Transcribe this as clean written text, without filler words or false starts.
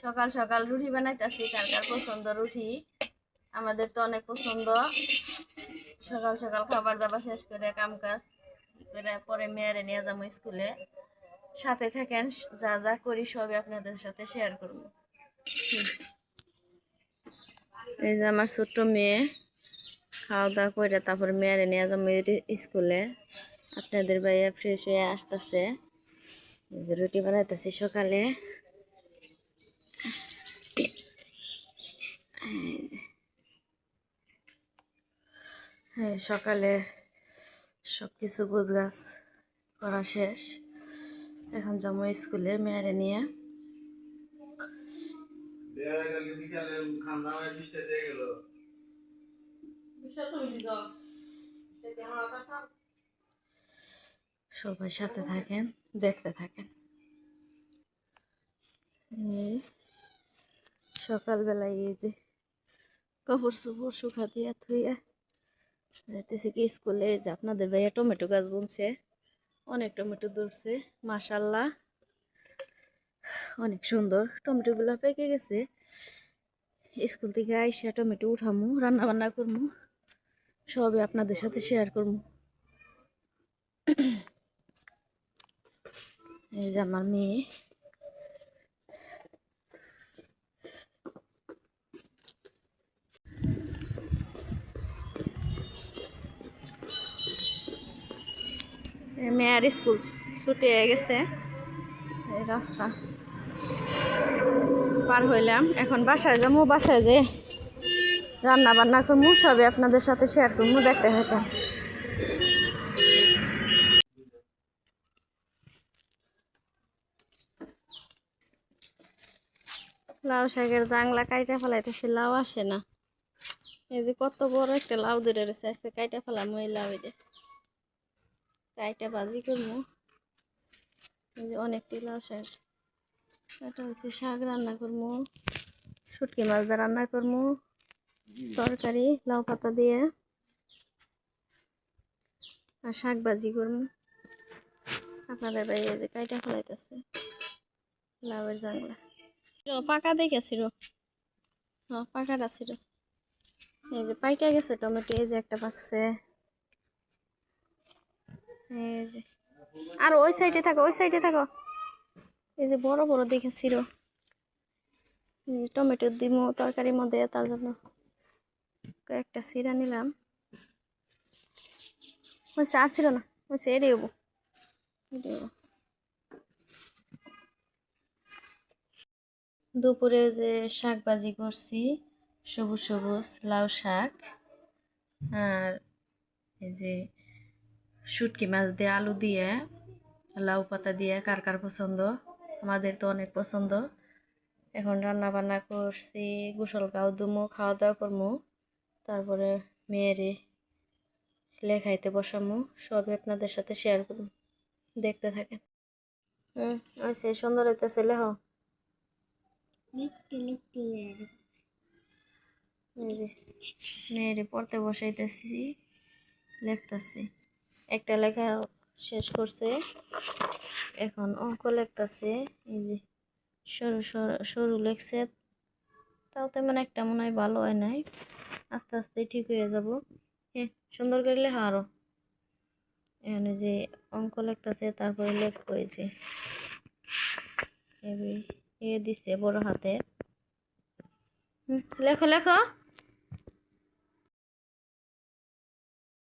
সকাল সকাল রুটি বানাইতেছি, কার কার পছন্দ রুটি। আমাদের তো অনেক পছন্দ। সকাল সকাল খাবার দাবার শেষ করে কাম কাজ করে পরে মেয়েরে নিয়ে যাবো স্কুলে। সাথে থাকেন, যা যা করি সবই আপনাদের সাথে শেয়ার করবো। এই যে আমার ছোট্ট মেয়ে খাওয়া দাওয়া করে তারপর মেয়েরে নিয়ে যাবো স্কুলে। আপনাদের ভাইয়া ফ্রেশ হয়ে আসতেছে, রুটি বানাইতেছি সকালে। হ্যাঁ, সকালে সব কিছু গোছগাছ করা শেষ। এখন যাবো স্কুলে মেয়েরে নিয়ে। সবাই সাথে থাকেন, দেখতে থাকেন। সকালবেলায় এই যে কাপড় চোপড় শুকা দিয়ে থুয়ে যাইতেছি কি স্কুলে। যে আপনাদের ভাইয়া টমেটো গাছ বুনছে, অনেক টমেটো ধরছে মাশাল্লাহ, অনেক সুন্দর। টমেটো গুলা পেকে গেছে। স্কুল থেকে আইসা টমেটো উঠামু, রান্না বান্না করবো, সবই আপনাদের সাথে শেয়ার করবো। এই যে আমার মেয়ে, মেয়ের স্কুল ছুটি হয়ে গেছে। এই রাস্তা পার হইলাম, এখন বাসায় যাবো। বাসায় যে রান্না বান্না করবো, সবই আপনাদের সাথে শেয়ার করবো, দেখতে থাকেন। লাউ শাকের জাংলা কাইটা ফেলাইতেছি, লাউ আসে না। এই যে কত বড় একটা লাউ ধরে রয়েছে, আজকে কাইটা ফেলাম ওই লাউ। এটা কাইটা ভাজি করবো। এই যে অনেকটি লাউ শাক, এটা হচ্ছে শাক রান্না করবো, শুটকি মাছ দিয়ে রান্না করবো, তরকারি লাউ পাতা দিয়ে, আর শাক ভাজি করবো। আপনাদের ভাই এই যে কাইটা ফেলাইতেছে লাউয়ের জাংলা। পাকা দেখেছিল, হ্যাঁ পাকাটা ছিল। এই যে পাইকা গেছে টমেটো, এই যে একটা পাকছে। এই যে আর ওই সাইডে থাকো, ওই সাইডে থাকো। এই যে বড় বড় দেখেছিল। টমেটো দিমু তরকারির মধ্যে, তার জন্য কয়েকটা সিরা নিলাম। হয়েছে, আর ছিল না, হয়েছে, এটাই হবো। দুপুরে যে শাক ভাজি করছি, সবুজ সবুজ লাউ শাক, আর এই যে শুটকি মাছ দিয়ে আলু দিয়ে লাউ পাতা দিয়ে, কার কার পছন্দ। আমাদের তো অনেক পছন্দ। এখন রান্না বান্না করছি, গোসল গাও দুমু, খাওয়া দাওয়া করবো, তারপরে মেয়েরে লেখাইতে বসামু, সবই আপনাদের সাথে শেয়ার করবো, দেখতে থাকেন। ওইসে সুন্দর হইতেছে, লেহ। এই যে মেয়েরে পড়তে বসাইতেছি, লেখতেছি। একটা লেখা শেষ করছে, এখন অঙ্ক লেখতেছে। এই যে সরু সরু সরু লেখছে, তাও তেমন একটা মনে হয় ভালো হয় নাই, আস্তে আস্তে ঠিক হয়ে যাব। হ্যাঁ, সুন্দর করে লেখা আরো। এখানে যে অঙ্ক লেখতেছে, তারপরে লেখবো। এই যে এ দিচ্ছে বড় হাতে। লেখো লেখো।